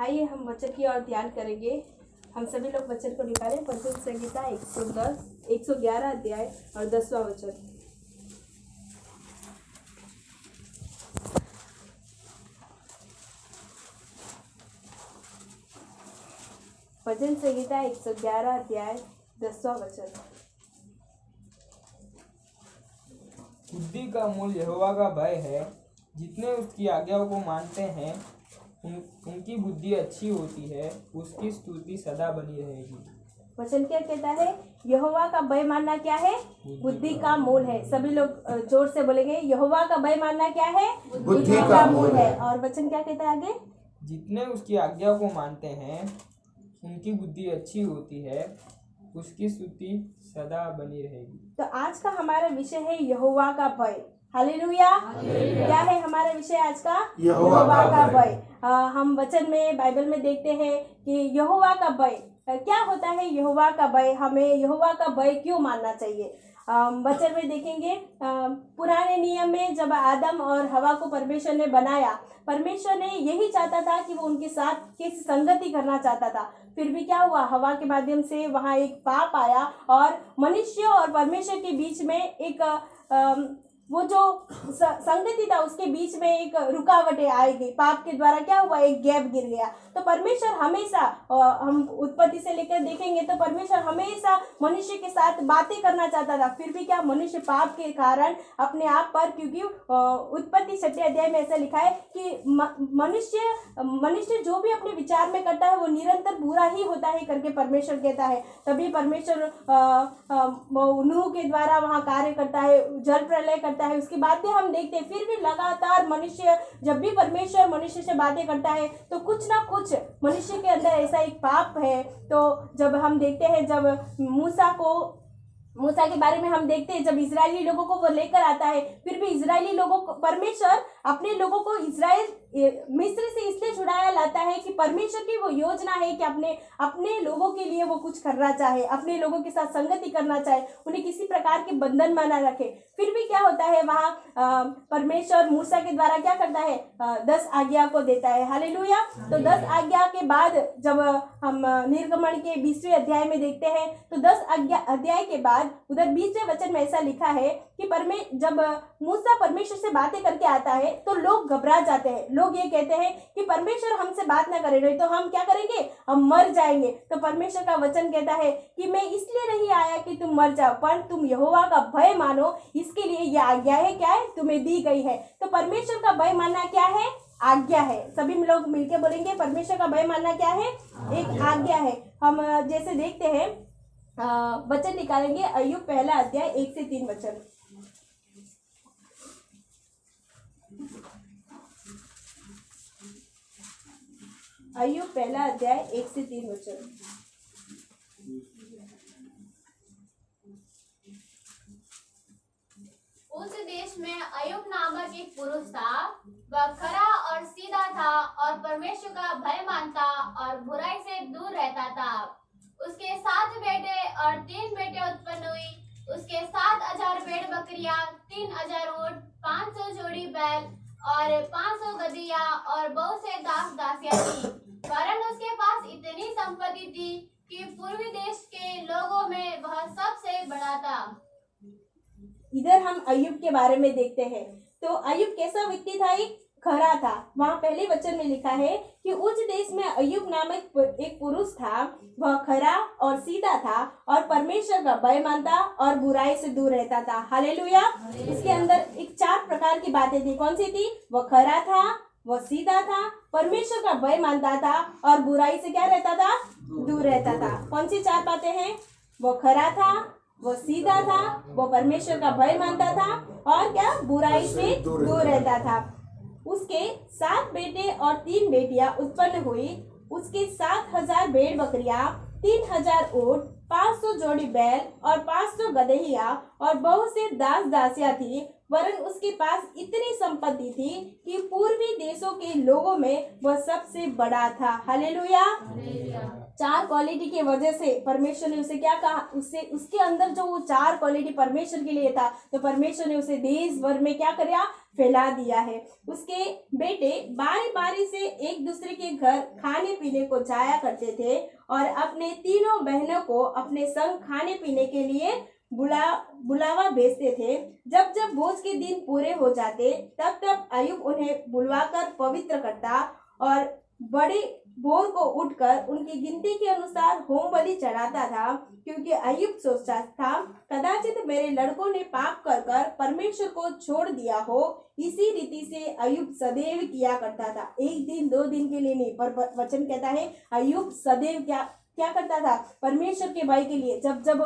आइए हम वचन की ओर ध्यान करेंगे। हम सभी लोग वचन को निकालें। भजन संहिता 111 अध्याय और 10वां वचन। भजन संहिता 111 अध्याय 10वां वचन। बुद्धि का मूल यहोवा का भय है। जितने उसकी आज्ञाओं को मानते हैं उनकी बुद्धि अच्छी होती है, उसकी स्तुति सदा बनी रहेगी। वचन क्या कहता है? यहोवा का भय मानना क्या है? बुद्धि का मूल है। सभी लोग जोर से बोलेंगे, यहोवा का भय मानना क्या है? बुद्धि का मूल है। और वचन क्या कहता है आगे? जितने उसकी आज्ञा को मानते हैं उनकी बुद्धि अच्छी होती है, उसकी स्तुति सदा बनी रहेगी। तो आज का हमारा विषय है यहोवा का भय। हालेलुया। क्या है हमारा विषय आज का? यहोवा का भय। हम वचन में बाइबल में देखते हैं कि यहोवा का भय क्या होता है। यहोवा का भय, हमें यहोवा का भय क्यों मानना चाहिए? वचन में देखेंगे, पुराने नियम में जब आदम और हवा को परमेश्वर ने बनाया, परमेश्वर ने यही चाहता था कि वो उनके साथ किसी संगति करना चाहता था। फिर भी क्या हुआ? हवा के माध्यम से वहाँ एक पाप आया और मनुष्य और परमेश्वर के बीच में एक वो जो संगति था उसके बीच में एक रुकावटें आएगी। पाप के द्वारा क्या हुआ? एक गैप गिर गया। तो परमेश्वर हमेशा, हम उत्पत्ति से लेकर देखेंगे तो परमेश्वर हमेशा मनुष्य के साथ बातें करना चाहता था। फिर भी क्या, मनुष्य पाप के कारण अपने आप पर, क्योंकि उत्पत्ति 6 अध्याय में ऐसा लिखा है कि मनुष्य जो भी अपने विचार में करता है वो निरंतर बुरा ही होता है करके परमेश्वर कहता है। तभी परमेश्वर नूह के द्वारा वहाँ कार्य करता है, जल प्रलय करता है। उसके बाद भी हम देखते हैं फिर भी लगातार मनुष्य, जब भी परमेश्वर मनुष्य से बातें करता है तो कुछ ना कुछ मनुष्य के अंदर ऐसा एक पाप है। तो जब हम देखते हैं, जब मूसा के बारे में हम देखते हैं, जब इजरायली लोगों को वो लेकर आता है, फिर भी इजरायली लोगों को परमेश्वर अपने लोगों को इजराइल मिस्र से इसलिए छुड़ाया लाता है कि परमेश्वर की वो योजना है कि अपने लोगों के लिए वो कुछ करना चाहे, अपने लोगों के साथ संगति करना चाहे, उन्हें किसी प्रकार के बंधन में ना रखे। फिर भी क्या होता है, वहाँ परमेश्वर मूसा के द्वारा क्या करता है? 10 आज्ञा को देता है। हालेलुया। तो 10 आज्ञा के बाद जब हम निर्गमन के 20वें अध्याय में देखते हैं तो 10 अध्याय के बाद उधर 20वें वचन में ऐसा लिखा है कि जब मूसा परमेश्वर से बातें करके आता है तो लोग घबरा जाते हैं। लोग ये कहते हैं कि परमेश्वर हमसे बात ना करे तो हम क्या करेंगे? हम मर जाएंगे। तो परमेश्वर का वचन कहता है कि मैं इसलिए नहीं आया कि तुम मर जाओ, पर तुम यहोवा का भय मानो, इसके लिए यह आज्ञा है, क्या है? तुम्हें दी गई है। तो परमेश्वर का भय मानना क्या है? आज्ञा है। सभी लोग मिलकर बोलेंगे, परमेश्वर का भय मानना क्या है? एक आज्ञा है। हम जैसे देखते हैं, वचन निकालेंगे, अय्यूब पहला अध्याय 1 से 3 वचन। अय्यूब पहला अध्याय 1 से 3 वचन। उस देश में अय्यूब नामक एक पुरुष था। वह खरा और सीधा था और परमेश्वर का भय मानता और बुराई से दूर रहता था। उसके 7 बेटे और 3 बेटे उत्पन्न हुई। उसके 7,000 भेड़ बकरियां, 3,000 ऊंट, 500 जोड़ी बैल और 500 गदहिया और बहुत से दास दासियां थी। वरन उसके पास इतनी संपत्ति थी कि पूर्वी देश के लोगों में वह सबसे बड़ा था। इधर हम अय्यूब के बारे में देखते हैं। तो अय्यूब कैसा व्यक्ति था? एक खरा था। वहाँ पहले वचन में लिखा है कि उस देश में अय्यूब नामक एक पुरुष था। वह खरा और सीधा था और परमेश्वर का भय मानता और बुराई से दूर रहता था। हालेलुया। इसके अंदर एक 4 प्रकार की बातें थी। कौन सी थी? वह खरा था, वह सीधा था, परमेश्वर का भय मानता था और बुराई से क्या रहता था? दूर रहता था। कौन सी 4 बातें हैं? वो खरा था, वो सीधा था, वो परमेश्वर का भय मानता था और क्या? बुराई से दूर रहता था। उसके 7 बेटे और 3 बेटियां उत्पन्न हुई। उसके 7,000 भेड़ बकरियां, 3,000 ऊंट, 500 जोड़ी बैल और 500 गदहिया और बहुत से दास दासियां थी, वरन उसके पास इतनी संपत्ति थी कि पूर्वी देशों के लोगों में वह सबसे बड़ा था। हालेलुया। 4 क्वालिटी की वजह से परमेश्वर ने उसे क्या कहा, उससे उसके अंदर जो वो 4 क्वालिटी परमेश्वर के लिए था, तो परमेश्वर ने उसे देश भर में क्या किया, फैला दिया है। उसके बेटे बारी बारी से एक दूसरे के घर खाने पीने को जाया करते थे और अपने तीनों बहनों को अपने संग खाने पीने के लिए बुलावा भेजते थे। जब जब भोज के दिन पूरे हो जाते तब तब अय्यूब उन्हें बुलवाकर पवित्र करता और बड़े भोर को उठकर उनकी गिनती के अनुसार होम बलि चढ़ाता था, क्योंकि अय्यूब सोचता था कदाचित मेरे लड़कों ने पाप कर कर परमेश्वर को छोड़ दिया हो। इसी रीति से अय्यूब सदैव किया करता था, एक दिन 2 दिन के लिए नहीं, पर वचन कहता है अय्यूब सदैव क्या करता था, परमेश्वर के भय के लिए। जब जब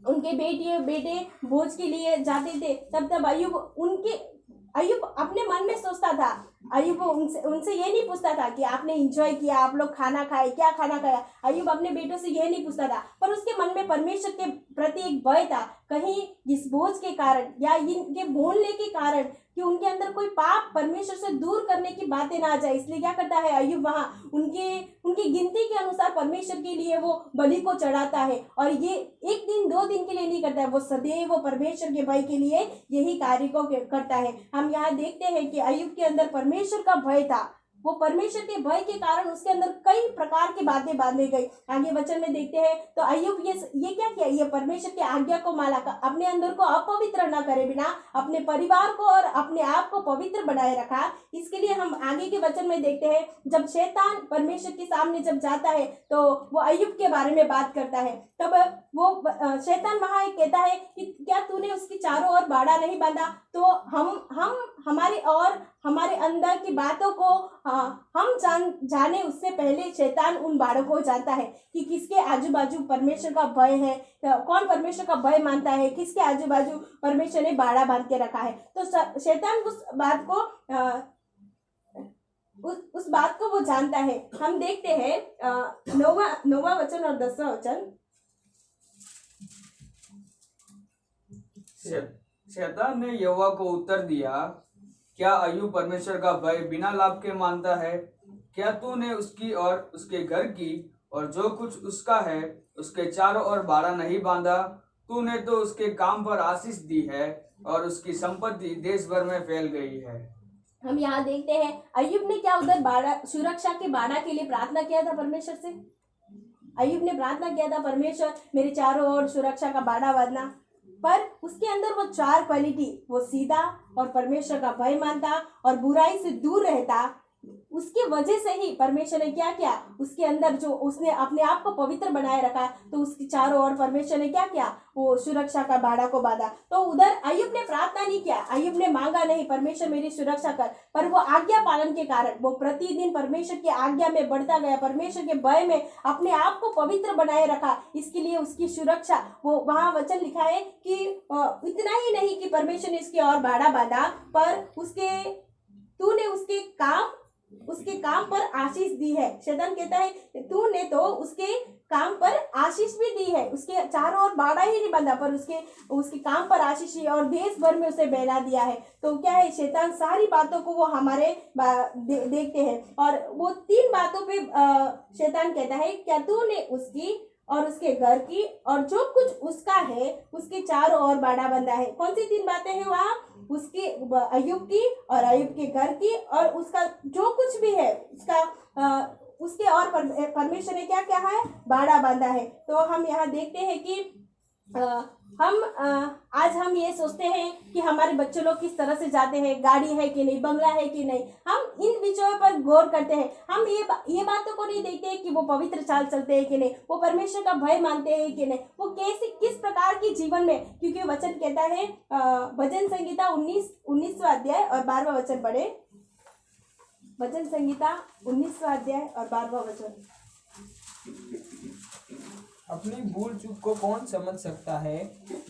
उनके बेटे भोज के लिए जाते थे तब तब अय्यूब अपने मन में सोचता था, अय्यूब उनसे ये नहीं पूछता था कि आपने एंजॉय किया, आप लोग खाना खाए, क्या खाना खाया। अय्यूब अपने बेटों से ये नहीं पूछता था, पर उसके मन में परमेश्वर के प्रति एक भय था, कहीं इस बोझ के कारण या इनके बोलने के कारण कि उनके अंदर कोई पाप परमेश्वर से दूर करने की बातें ना आ जाए। इसलिए क्या करता है अय्यूब, वहाँ उनकी गिनती के अनुसार परमेश्वर के लिए वो बलि को चढ़ाता है। और ये 1 दिन 2 दिन के लिए नहीं करता है, वो सदैव वो परमेश्वर के भय के लिए यही कार्य को करता है। हम यहाँ देखते हैं कि अय्यूब के अंदर परमेश्वर का भय था, वो परमेश्वर के भय के कारण उसके अंदर कई प्रकार की बातें बांधी गई। आगे वचन में देखते हैं तो अय्यूब ये क्या किया, ये परमेश्वर की आज्ञा को माना, अपने अंदर को अपवित्र न करे बिना अपने परिवार को और अपने आप को पवित्र बनाए रखा। इसके लिए हम आगे के वचन में देखते हैं, जब शैतान परमेश्वर के सामने जब जाता है तो वो अय्यूब के बारे में बात करता है, तब वो शैतान वहां कहता है कि क्या तूने उसकी चारों ओर बाड़ा नहीं बांधा। तो हम हमारे अंदर की बातों को हम जाने उससे पहले शैतान उन बाड़ों को जानता है कि किसके आजू बाजू परमेश्वर का भय है, कौन परमेश्वर का भय मानता है, किसके आजू बाजू परमेश्वर ने बाड़ा बांध के रखा है। तो शैतान उस बात को वो जानता है। हम देखते हैं 9वां वचन और 10वां वचन। शैतान ने यहोवा को उत्तर दिया, क्या अय्यूब परमेश्वर का भय बिना लाभ के मानता है? क्या तूने उसकी और उसके घर की और जो कुछ उसका है उसके चारों ओर बाड़ा नहीं बांधा? तूने तो उसके काम पर आशीष दी है और उसकी संपत्ति देश भर में फैल गई है। हम यहाँ देखते हैं अय्यूब ने क्या उधर सुरक्षा के बाड़ा के लिए प्रार्थना किया था परमेश्वर से। अय्यूब ने प्रार्थना किया था, परमेश्वर मेरे चारों ओर सुरक्षा का बाड़ा बांधना। पर उसके अंदर वो 4 क्वालिटी, वो सीधा और परमेश्वर का भय मानता और बुराई से दूर रहता। उसकी वजह से ही परमेश्वर ने क्या किया, उसके अंदर जो उसने अपने आप को पवित्र बनाए रखा, तो उसके चारों ओर परमेश्वर ने क्या किया, वो सुरक्षा का बाड़ा को बांधा। तो उधर अय्यूब ने प्रार्थना नहीं किया, अय्यूब ने मांगा नहीं परमेश्वर मेरी सुरक्षा कर, पर वो आज्ञा पालन के कारण वो प्रतिदिन परमेश्वर की आज्ञा में बढ़ता गया, परमेश्वर के भय में अपने आप को पवित्र बनाए रखा। इसके लिए उसकी सुरक्षा, वो वहाँ वचन लिखा है कि इतना ही नहीं कि परमेश्वर ने इसकी और बाड़ा बांधा, पर तूने उसके काम पर आशीष दी है। शैतान कहता है तूने तो उसके काम पर आशीष भी दी है, उसके चारों ओर बाड़ा ही नहीं बंधा, पर उसके काम पर आशीष ही और देश भर में उसे बहला दिया है। तो क्या है, शैतान सारी बातों को वो हमारे देखते हैं और वो 3 बातों पे शैतान कहता है, क्या तूने उसकी और उसके घर की और जो कुछ उसका है उसके चारों ओर बाड़ा बंधा है। कौन सी 3 बातें हैं वहाँ, उसके अय्यूब की और अय्यूब के घर की और उसका जो कुछ भी है उसका उसके और परमेश्वर ने क्या क्या है, बाड़ा बांधा है। तो हम यहाँ देखते हैं कि आज हम ये सोचते हैं कि हमारे बच्चे लोग किस तरह से जाते हैं, गाड़ी है कि नहीं, बंगला है कि नहीं, हम इन विषयों पर गौर करते हैं। हम ये बातों को नहीं देखते हैं कि वो पवित्र चाल चलते हैं कि नहीं, वो परमेश्वर का भय मानते हैं कि नहीं, वो किस प्रकार की जीवन में, क्योंकि वचन कहता है भजन संहिता 19वां अध्याय और 12वां वचन पढ़े। भजन संहिता 19वां अध्याय और 12वां वचन। अपनी भूल चूक को कौन समझ सकता है,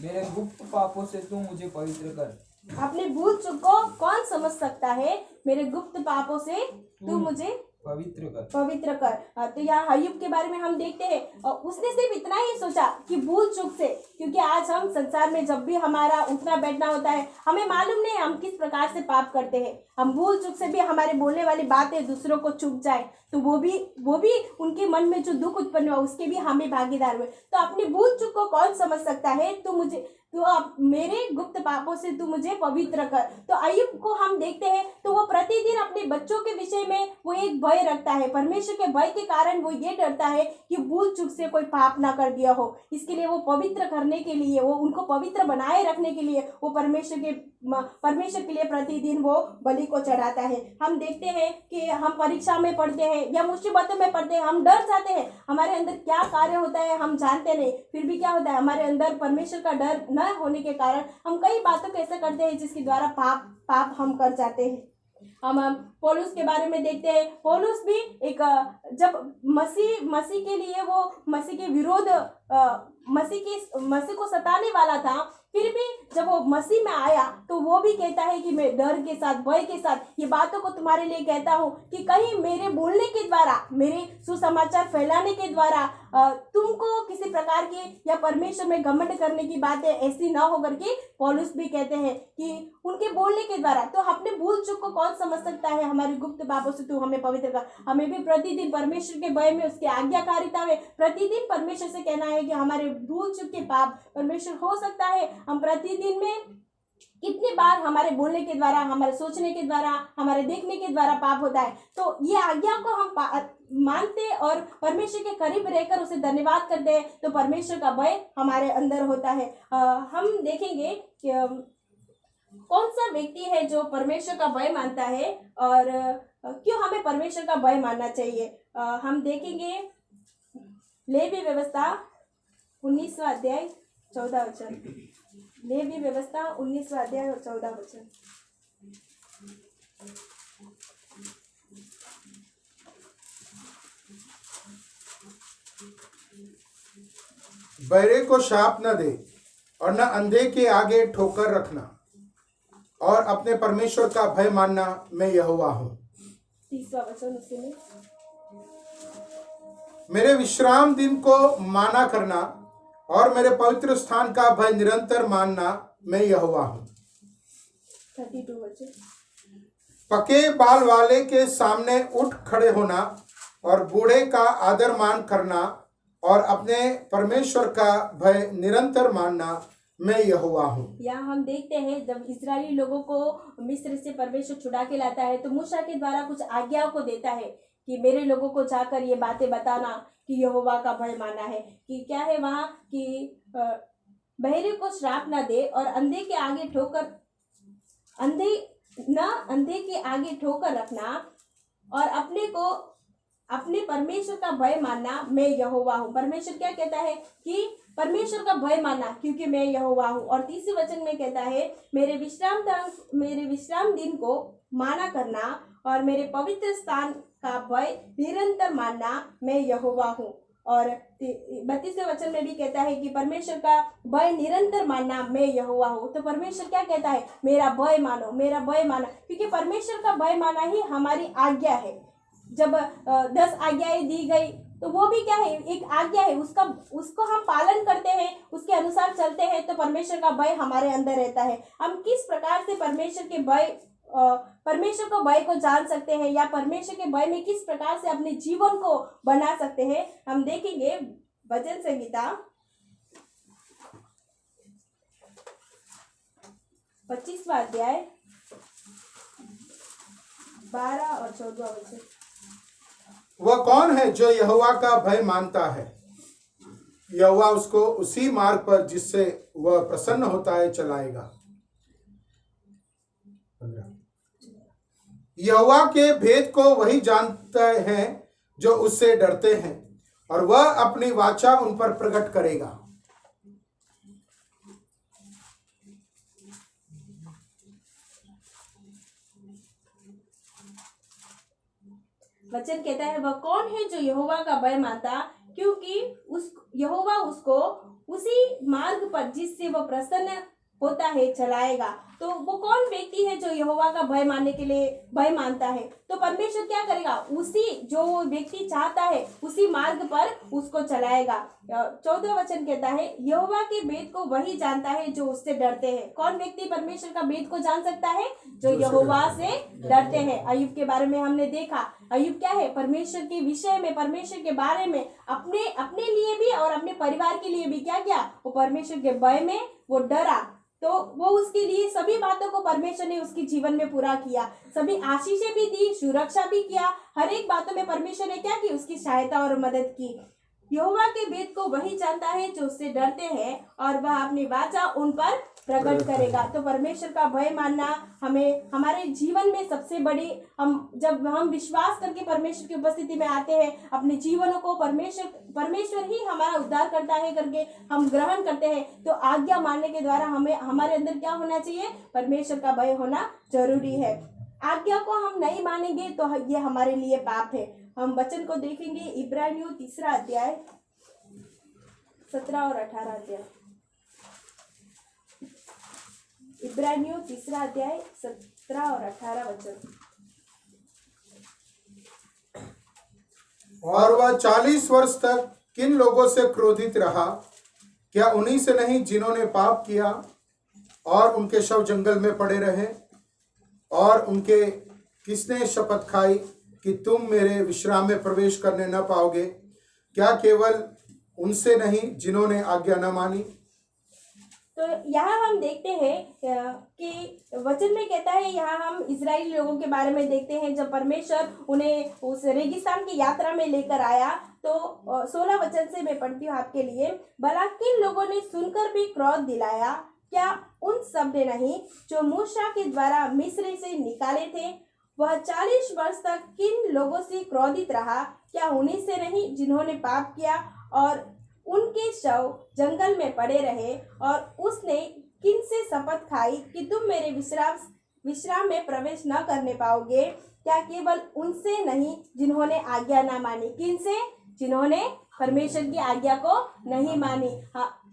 मेरे गुप्त पापों से तू मुझे पवित्र कर। अपने भूल चूक को कौन समझ सकता है, मेरे गुप्त पापों से तू मुझे पवित्र कर। तो यहाँ अय्यूब के बारे में हम देखते हैं, और उसने सिर्फ इतना ही सोचा कि भूल चूक से, क्योंकि आज हम संसार में जब भी हमारा उठना बैठना होता है, हमें मालूम नहीं हम किस प्रकार से पाप करते हैं। हम भूल चूक से भी हमारे बोलने वाली बातें दूसरों को चुप जाए तो वो भी उनके मन में जो दुख उत्पन्न हुआ उसके भी हमें भागीदार हुए। तो अपनी भूल चूक को कौन समझ सकता है? तो अब मेरे गुप्त पापों से तू मुझे पवित्र कर। तो अय्यूब को हम देखते हैं तो वो प्रतिदिन अपने बच्चों के विषय में वो एक भय रखता है। परमेश्वर के भय के कारण वो ये डरता है कि भूल चूक से कोई पाप ना कर दिया हो। इसके लिए वो पवित्र करने के लिए, वो उनको पवित्र बनाए रखने के लिए वो परमेश्वर के लिए प्रतिदिन वो बलि को चढ़ाता है। हम देखते हैं कि हम परीक्षा में पढ़ते हैं या मुसीबतों में पढ़ते हैं, हम डर जाते हैं, हमारे अंदर क्या कार्य होता है हम जानते नहीं, फिर भी क्या होता है, हमारे अंदर परमेश्वर का डर न होने के कारण हम कई बातों को ऐसा करते हैं जिसके द्वारा पाप हम कर जाते हैं। हम पौलुस के बारे में देखते हैं। पौलुस भी एक जब मसीह के लिए वो मसीह के विरोध मसीह को सताने वाला था, फिर भी जब वो मसीह में आया तो वो भी कहता है कि मैं डर के साथ, भय के साथ ये बातों को तुम्हारे लिए कहता हूँ कि कहीं मेरे बोलने के द्वारा, मेरे सुसमाचार फैलाने के द्वारा तुमको किसी प्रकार की या परमेश्वर में घमंड करने की बातें ऐसी ना हो करके पौलुस भी कहते हैं कि उनके बोलने के द्वारा। तो अपने भूल चूक को कौन समझ सकता है? हमारी गुप्त पापों से तू हमें पवित्र कर। हमें भी प्रतिदिन परमेश्वर के भय में, उसके आज्ञाकारिता में प्रतिदिन परमेश्वर से कहना है कि हमारे भूल चूक के पाप परमेश्वर हो सकता है हम प्रतिदिन में कितनी बार हमारे बोलने के द्वारा, हमारे सोचने के द्वारा, हमारे देखने के द्वारा पाप होता है। तो ये आज्ञा को हम मानते और परमेश्वर के करीब रहकर उसे धन्यवाद करते हैं तो परमेश्वर का भय हमारे अंदर होता है। हम देखेंगे कि कौन सा व्यक्ति है जो परमेश्वर का भय मानता है और क्यों हमें परमेश्वर का भय मानना चाहिए। हम देखेंगे लेवी व्यवस्था 19वां अध्याय 14 वचन। लेवी व्यवस्था 19वां अध्याय और 14 वचन। बहरे को शाप न दे और न अंधे के आगे ठोकर रखना और अपने परमेश्वर का भय मानना, मैं यहोवा हूँ। 30वां वचन उसी में। मेरे विश्राम दिन को माना करना और मेरे पवित्र स्थान का भय निरंतर मानना, मैं यहोवा हूँ। 32 वचन। पके बाल वाले के सामने उठ खड़े होना और बूढ़े का आदर मान करना और अपने परमेश्वर का भय निरंतर मानना, मैं यहोवा हूँ। यहाँ हम देखते हैं जब इस्राएली लोगों को मिस्र से परमेश्वर छुड़ा के लाता है तो मूसा के द्वारा कुछ आज्ञाओं को देता है कि मेरे लोगों को जाकर ये बातें बताना कि यहोवा का भय मानना है। कि क्या है वहाँ कि बहरे को श्राप ना दे और अंधे के आगे ठोकर रखना और अपने परमेश्वर का भय मानना, मैं यहोवा हूँ। परमेश्वर क्या कहता है कि परमेश्वर का भय मानना क्योंकि मैं यहोवा हूँ। और तीसरे वचन में कहता है मेरे विश्राम दिन को माना करना और मेरे पवित्र स्थान का भय निरंतर मानना, मैं यहोवा हूँ। और 32वें वचन में भी कहता है कि परमेश्वर का भय निरंतर मानना, मैं यहोवा हूँ। तो परमेश्वर क्या कहता है? मेरा भय मानो, मेरा भय मानो, क्योंकि परमेश्वर का भय माना ही हमारी आज्ञा है। जब 10 आज्ञाएं दी गई तो वो भी क्या है? एक आज्ञा है, उसको हम पालन करते हैं, उसके अनुसार चलते हैं तो परमेश्वर का भय हमारे अंदर रहता है। हम किस प्रकार से परमेश्वर को भय को जान सकते हैं या परमेश्वर के भय में किस प्रकार से अपने जीवन को बना सकते हैं, हम देखेंगे भजन संहिता 25वां अध्याय 12 और 14 वचन। वह कौन है जो यहोवा का भय मानता है? यहोवा उसको उसी मार्ग पर जिससे वह प्रसन्न होता है चलाएगा। यहोवा के भेद को वही जानते हैं जो उससे डरते हैं और वह अपनी वाचा उन पर प्रकट करेगा। वचन कहता है वह कौन है जो यहोवा का भय मानता, क्योंकि यहोवा उसको उसी मार्ग पर जिससे वह प्रसन्न होता है चलाएगा। तो तो वो कौन व्यक्ति है जो यहोवा का भय मानने के लिए भय मानता है? तो परमेश्वर क्या करेगा? उसी जो वो व्यक्ति चाहता है उसी मार्ग पर उसको चलाएगा। 14वां वचन कहता है, यहोवा के भेद को वही जानता है जो उससे डरते हैं। कौन व्यक्ति परमेश्वर का भेद को जान सकता है? जो यहोवा से डरते हैं। अय्यूब के बारे में हमने देखा, अय्यूब क्या है? परमेश्वर के विषय में, परमेश्वर के बारे में अपने लिए भी और अपने परिवार के लिए भी क्या किया? वो परमेश्वर के भय में वो डरा। तो वो उसके लिए सभी बातों को परमेश्वर ने उसके जीवन में पूरा किया, सभी आशीषें भी दी, सुरक्षा भी किया, हर एक बातों में परमेश्वर ने क्या की? उसकी सहायता और मदद की। यहोवा के भेद को वही जानता है जो उससे डरते हैं और वह अपनी वाचा उन पर प्रकट करेगा। तो परमेश्वर का भय मानना हमें हमारे जीवन में सबसे बड़ी, जब हम विश्वास करके परमेश्वर की उपस्थिति में आते हैं, अपने जीवनों को परमेश्वर ही हमारा उद्धार करता है करके हम ग्रहण करते हैं, तो आज्ञा मानने के द्वारा हमें हमारे अंदर क्या होना चाहिए? परमेश्वर का भय होना जरूरी है। आज्ञा को हम नहीं मानेंगे तो ये हमारे लिए पाप है। हम वचन को देखेंगे, इब्रानियों 3 अध्याय 17 और 18 अध्याय। इब्रानियों 3 अध्याय 17 और 18 वचन। और वह 40 वर्ष तक किन लोगों से क्रोधित रहा? क्या उन्हीं से नहीं जिन्होंने पाप किया और उनके शव जंगल में पड़े रहे? और उनके किसने शपथ खाई कि तुम मेरे विश्राम में प्रवेश करने न पाओगे? क्या केवल उनसे नहीं जिन्होंने आज्ञा न मानी? तो यहाँ हम देखते हैं कि वचन में कहता है, यहाँ हम इजरायली लोगों के बारे में देखते हैं जब परमेश्वर उन्हें उस रेगिस्तान की यात्रा में लेकर आया। तो 16 वचन से मैं पढ़ती हूँ आपके लिए। भला किन लोगों ने सुनकर भी क्रोध दिलाया? क्या उन सब ने नहीं जो मूसा के द्वारा मिस्र से निकाले थे? वह 40 वर्ष तक किन लोगों से क्रोधित रहा? क्या उन्हीं से नहीं जिन्होंने पाप किया और उनके शव जंगल में पड़े रहे? और उसने किन से शपथ खाई कि तुम मेरे विश्राम में प्रवेश न करने पाओगे? क्या केवल उनसे नहीं जिन्होंने आज्ञा न मानी? किन से? जिन्होंने परमेश्वर की आज्ञा को नहीं मानी।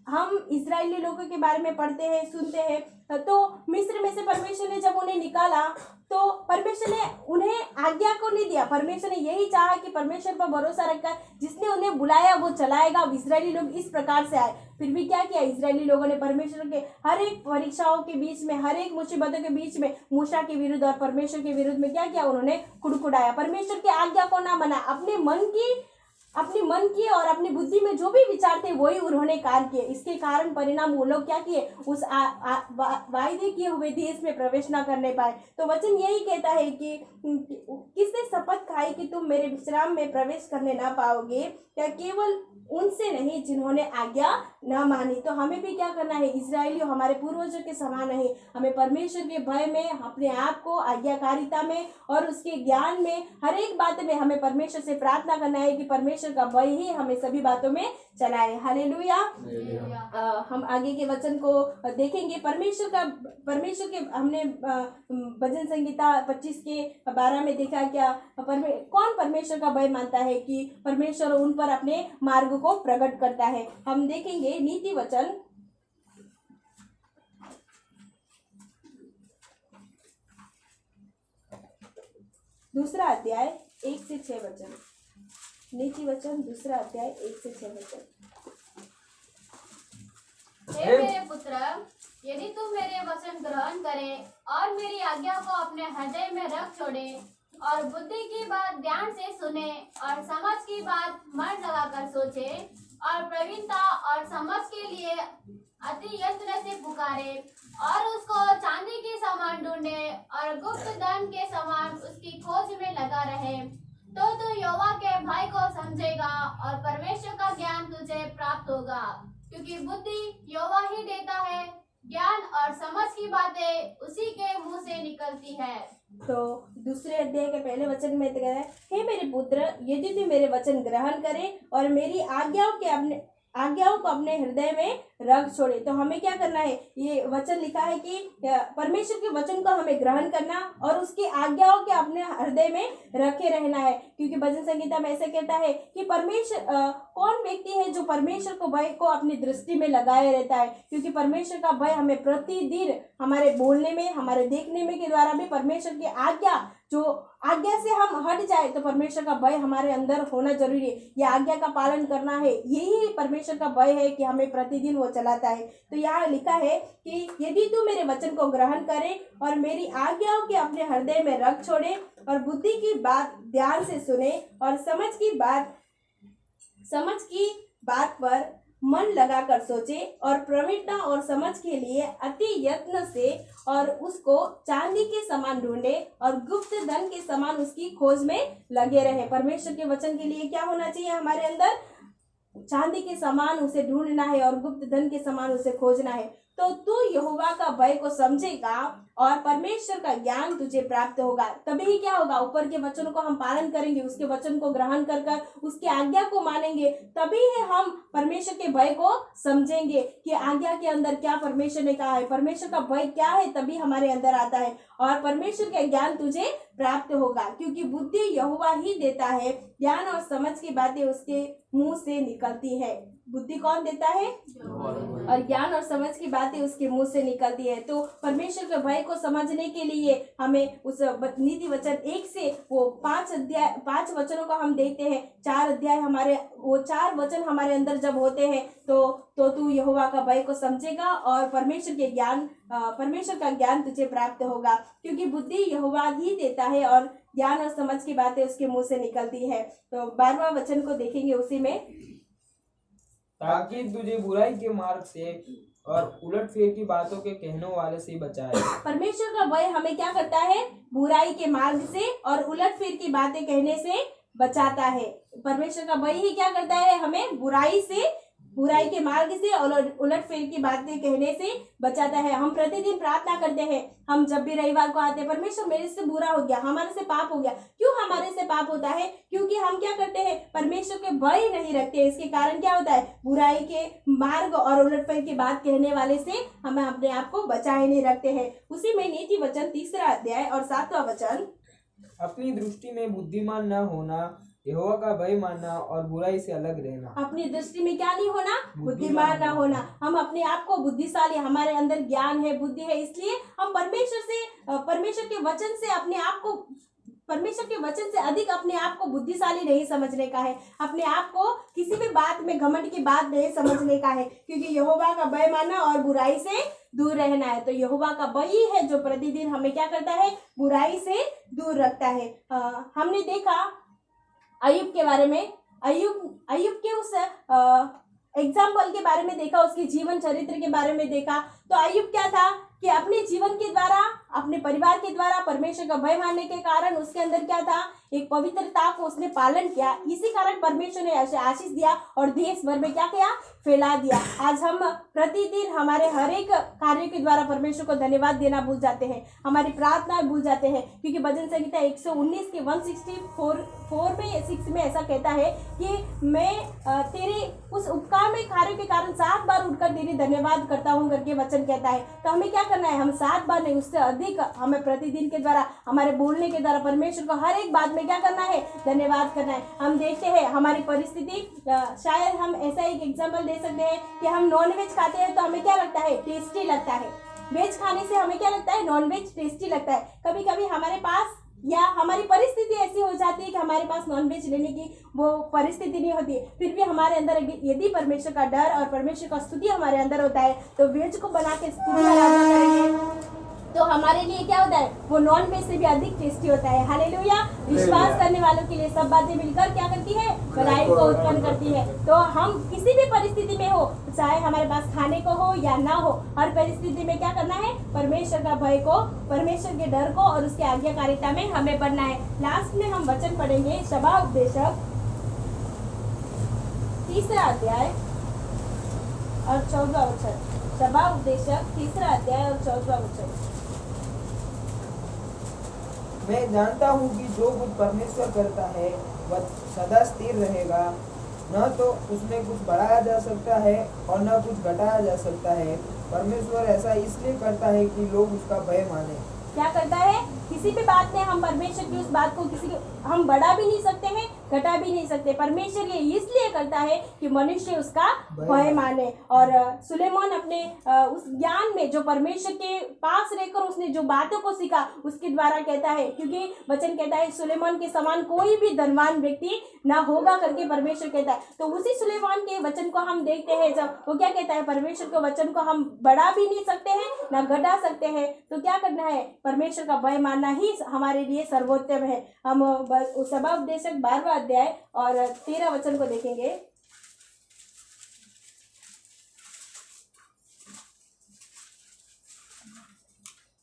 हम इजरायली लोगों के बारे में पढ़ते हैं, सुनते हैं। तो मिस्र में से परमेश्वर ने जब उन्हें निकाला तो परमेश्वर ने उन्हें आज्ञा को नहीं दिया। परमेश्वर ने यही चाहा कि परमेश्वर पर भरोसा रखकर जिसने उन्हें बुलाया वो चलाएगा। इजरायली लोग इस प्रकार से आए, फिर भी क्या किया? इजरायली लोगों ने परमेश्वर के हर एक परीक्षाओं के बीच में, हर एक मुसीबतों के बीच में मूसा के विरुद्ध और परमेश्वर के विरुद्ध में क्या किया? उन्होंने कुड़कुड़ाया, परमेश्वर की आज्ञा को ना माना। अपने मन की और अपनी बुद्धि में जो भी विचार थे वही उन्होंने कार्य किए। इसके कारण परिणाम वो लोग क्या किए? उस वायदे किए हुए देश में प्रवेश ना करने पाए। तो वचन यही कहता है कि किसने शपथ खाई कि तुम मेरे विश्राम में प्रवेश करने ना पाओगे? क्या केवल उनसे नहीं जिन्होंने आज्ञा न मानी? तो हमें भी क्या करना है? इजरायली हमारे पूर्वजों के समान नहीं, हमें परमेश्वर के भय में, अपने आप को आज्ञाकारिता में और उसके ज्ञान में, हर एक बात में हमें परमेश्वर से प्रार्थना करना है कि परमेश्वर का भय ही हमें सभी बातों में चलाए। हालेलुया। हम आगे के वचन को देखेंगे। परमेश्वर के हमने भजन संहिता 25 के 12 में देखा क्या कौन परमेश्वर का भय मानता है कि परमेश्वर उन पर अपने मार्ग को प्रकट करता है। हम देखेंगे नीति वचन 2 अध्याय 1 से 6 वचन। नीति वचन 2 अध्याय 1 से 6 वचन। हे मेरे पुत्र, यदि तुम मेरे वचन ग्रहण करे और मेरी आज्ञा को अपने हृदय में रख छोड़े और बुद्धि की बात ध्यान से सुने और समझ की बात मन लगाकर सोचे और प्रवीणता और समझ के लिए अति यत्न से पुकारे और उसको चांदी के समान ढूंढे और गुप्त धन के समान उसकी खोज में लगा रहे, तो तू यहोवा के भय को समझेगा और परमेश्वर का ज्ञान तुझे प्राप्त होगा। क्योंकि बुद्धि यहोवा ही देता है, ज्ञान और समझ की बातें उसी के मुंह से निकलती है। तो 2 अध्याय के पहले वचन में कहता है, हे मेरे पुत्र, यदि तू मेरे वचन ग्रहण करे और मेरी आज्ञाओं के आज्ञाओं को अपने हृदय में रख छोड़े। तो हमें क्या करना है, ये वचन लिखा है कि परमेश्वर के वचन को हमें ग्रहण करना और उसकी आज्ञाओं के अपने हृदय में रखे रहना है। क्योंकि भजन संगीता में ऐसे कहता है कि परमेश्वर कौन व्यक्ति है जो परमेश्वर को भय को अपनी दृष्टि में लगाए रहता है। क्योंकि परमेश्वर का भय हमें प्रतिदिन हमारे बोलने में, हमारे देखने में के द्वारा भी परमेश्वर की आज्ञा से हम हट जाए तो परमेश्वर का भय हमारे अंदर होना जरूरी है। यह आज्ञा का पालन करना है, यही परमेश्वर का भय है कि हमें प्रतिदिन वो चलाता है। तो यहाँ लिखा है कि यदि तू मेरे वचन को ग्रहण करे और मेरी आज्ञाओं के अपने हृदय में रख छोड़े और बुद्धि की बात ध्यान से सुने और समझ की बात पर मन लगाकर सोचे और प्रवीणता और समझ के लिए अति यत्न से और उसको चांदी के समान ढूंढे और गुप्त धन के समान उसकी खोज में लगे रहे। परमेश्वर के वचन के लिए क्या होना चाहिए, हमारे अंदर चांदी के समान उसे ढूंढना है और गुप्त धन के समान उसे खोजना है। तो तू यहोवा का भय को समझेगा और परमेश्वर का ज्ञान तुझे प्राप्त होगा। तभी ही क्या होगा, ऊपर के वचनों को हम पालन करेंगे, उसके वचन को ग्रहण कर उसकी आज्ञा को मानेंगे, तभी ही हम परमेश्वर के भय को समझेंगे कि आज्ञा के अंदर क्या परमेश्वर ने कहा है, परमेश्वर का भय क्या है, तभी हमारे अंदर आता है और परमेश्वर का ज्ञान तुझे प्राप्त होगा। क्योंकि बुद्धि यहोवा ही देता है, ज्ञान और समझ की बातें उसके मुंह से निकलती है। बुद्धि कौन देता है, और ज्ञान और समझ की बातें उसके मुंह से निकलती है। तो परमेश्वर के भय को समझने के लिए हमें उस नीति वचन 1 से वो 5 वचनों को हम देखते हैं। 4 अध्याय हमारे, वो 4 वचन हमारे अंदर जब होते हैं तो तू यहोवा का भय को समझेगा और परमेश्वर का ज्ञान तुझे प्राप्त होगा। क्योंकि बुद्धि यहोवा ही देता है और ज्ञान और समझ की बातें उसके मुंह से निकलती है। तो 12वां वचन को देखेंगे उसी में, ताकि तुझे बुराई के मार्ग से और उलटफेर की बातों के कहने वाले से बचाए। परमेश्वर का भय हमें क्या करता है, बुराई के मार्ग से और उलटफेर की बातें कहने से बचाता है। परमेश्वर का भय ही क्या करता है, हमें बुराई के मार्ग से और उलटफेर की बातें कहने से बचाता है। हम प्रतिदिन प्रार्थना करते हैं, हम जब भी रविवार को आते हैं, परमेश्वर मेरे से बुरा हो गया, हमारे से पाप हो गया। क्यों हमारे से पाप होता है, क्योंकि हम क्या करते हैं, परमेश्वर के भय नहीं रखते। इसके कारण क्या होता है, बुराई के मार्ग और उलटफेर की बात कहने वाले से हम अपने आप को बचाए नहीं रखते हैं। उसी में नीति वचन 3 अध्याय और 7वां वचन, अपनी दृष्टि में बुद्धिमान न होना, यहोवा का भय मानना और बुराई से अलग रहना। अपनी दृष्टि में क्या नहीं होना, बुद्धिमान ना होना। हम अपने आप को बुद्धिशाली, हमारे अंदर ज्ञान है, बुद्धि है, इसलिए हम परमेश्वर के वचन से अपने आप को, परमेश्वर के वचन से अधिक अपने आप को बुद्धिशाली नहीं समझने का है। अपने आप को किसी भी बात में घमंड की बात नहीं समझने का है। क्योंकि यहोवा का भय मानना और बुराई से दूर रहना है। तो यहोवा का भय ही है जो प्रतिदिन हमें क्या करता है, बुराई से दूर रखता है। हमने देखा अय्यूब के बारे में, अय्यूब के उस एग्जाम्पल के बारे में देखा, उसके जीवन चरित्र के बारे में देखा। तो अय्यूब क्या था कि अपने जीवन के द्वारा, अपने परिवार के द्वारा परमेश्वर का भय मानने के कारण उसके अंदर क्या था, एक पवित्रता को उसने पालन किया। इसी कारण परमेश्वर ने आशीष दिया और देश भर में क्या किया, फैला दिया। आज हम प्रतिदिन हमारे हर एक कार्य के द्वारा परमेश्वर को धन्यवाद देना भूल जाते हैं, हमारी प्रार्थना भूल जाते हैं। क्योंकि भजन संहिता 119 के 164 में 6 में ऐसा कहता है कि मैं तेरे उस उपकार में कार्यों के कारण 7 बार उठकर तेरी धन्यवाद करता हूँ करके वचन कहता है। तो हमें क्या करना है, हम 7 बार नहीं, उससे अधिक हमें प्रतिदिन के द्वारा, हमारे बोलने के द्वारा परमेश्वर को हर एक बात में क्या करना है, धन्यवाद करना है। हम देखते हैं हमारी परिस्थिति, शायद हम ऐसा एक एग्जाम्पल दे सकते हैं कि हम नॉन वेज खाते हैं तो हमें क्या लगता है, टेस्टी लगता है। वेज खाने से हमें क्या लगता है, नॉन वेज टेस्टी लगता है। कभी कभी हमारे पास या हमारी परिस्थिति ऐसी हो जाती है कि हमारे पास नॉन वेज लेने की वो परिस्थिति नहीं होती है, फिर भी हमारे अंदर यदि परमेश्वर का डर और परमेश्वर का स्तुति हमारे अंदर होता है तो वेज को बना के स्तुति आराधना करेंगे तो हमारे लिए क्या होता है, वो नॉन वेज से भी अधिक टेस्टी होता है। हालेलुया। विश्वास करने वालों के लिए सब बातें मिलकर क्या करती है, भलाई को उत्पन्न करती है। तो हम किसी भी परिस्थिति में हो, चाहे हमारे पास खाने को हो या ना हो, हर परिस्थिति में क्या करना है, परमेश्वर का भय को, परमेश्वर के डर को और उसके आज्ञाकारिता में हमें बनना है। लास्ट में हम वचन पढ़ेंगे सभा उपदेशक 3 अध्याय और 14वां वचन। सभा उपदेशक 3 अध्याय और 14वां वचन। मैं जानता हूँ कि जो कुछ परमेश्वर करता है वह सदा स्थिर रहेगा, न तो उसमें कुछ बढ़ाया जा सकता है और न कुछ घटाया जा सकता है। परमेश्वर ऐसा इसलिए करता है कि लोग उसका भय माने। क्या करता है? किसी भी बात में हम परमेश्वर की उस बात को हम बढ़ा भी नहीं सकते हैं, घटा भी नहीं सकते। परमेश्वर ये इसलिए करता है कि मनुष्य उसका भय माने। और सुलेमान अपने उस ज्ञान में जो परमेश्वर के पास रहकर उसने जो बातों को सीखा उसके द्वारा कहता है, क्योंकि वचन कहता है सुलेमान के समान कोई भी धनवान व्यक्ति ना होगा करके परमेश्वर कहता है। तो उसी सुलेमान के वचन को हम देखते हैं, जब वो क्या कहता है, परमेश्वर के वचन को हम बढ़ा भी नहीं सकते हैं ना घटा सकते हैं। तो क्या करना है? परमेश्वर का भय मानना ही हमारे लिए सर्वोत्तम है। हम सभाउपदेशक 12वां अध्याय और 13 वचन को देखेंगे।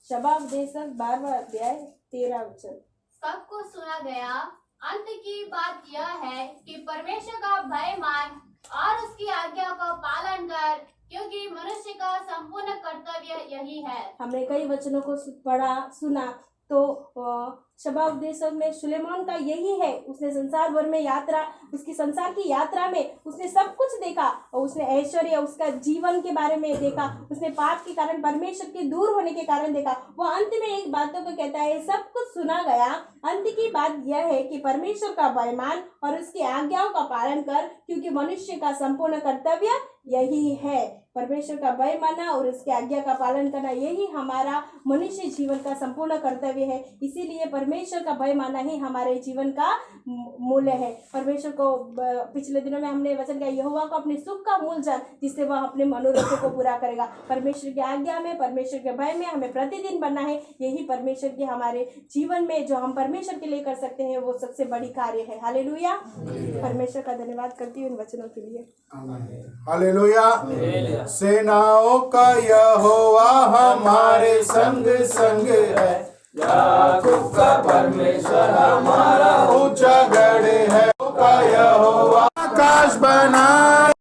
सभाउपदेशक 12वां अध्याय 13 वचन। सबको सुना गया। अंत की बात यह है कि परमेश्वर का भय मान और उसकी आज्ञा का पालन कर, क्योंकि मनुष्य का संपूर्ण कर्तव्य यही है। हमने कई वचनों को पढ़ा सुना, तो सभाउपदेशक में सुलेमान का यही है। उसने संसार भर में यात्रा, उसकी संसार की यात्रा में उसने सब कुछ देखा और उसने ऐश्वर्य, उसका जीवन के बारे में देखा, उसने पाप के कारण, परमेश्वर के दूर होने के कारण देखा। वो अंत में एक बातों को कहता है, सब कुछ सुना गया। अंत की बात यह है कि परमेश्वर का भय मान और उसकी आज्ञाओं का पालन कर, क्योंकि मनुष्य का संपूर्ण कर्तव्य यही है। परमेश्वर का भय मानना और उसकी आज्ञा का पालन करना, यही हमारा मनुष्य जीवन का संपूर्ण कर्तव्य है। इसीलिए परमेश्वर का भय मानना ही हमारे जीवन का मूल्य है। परमेश्वर को पिछले दिनों में हमने वचन किया, यहोवा को अपने सुख का मूल जान, जिससे वह अपने मनोरथों को पूरा करेगा। परमेश्वर की आज्ञा में, परमेश्वर के भय में हमें प्रतिदिन बनना है। यही परमेश्वर के हमारे जीवन में जो हम परमेश्वर के लिए कर सकते हैं वो सबसे बड़ी कार्य है। हालेलुया। परमेश्वर का धन्यवाद करती हूँ इन वचनों के लिए। हालेलुया। सेनाओं का यहोवा हमारे संग संग है, याकूब का परमेश्वर हमारा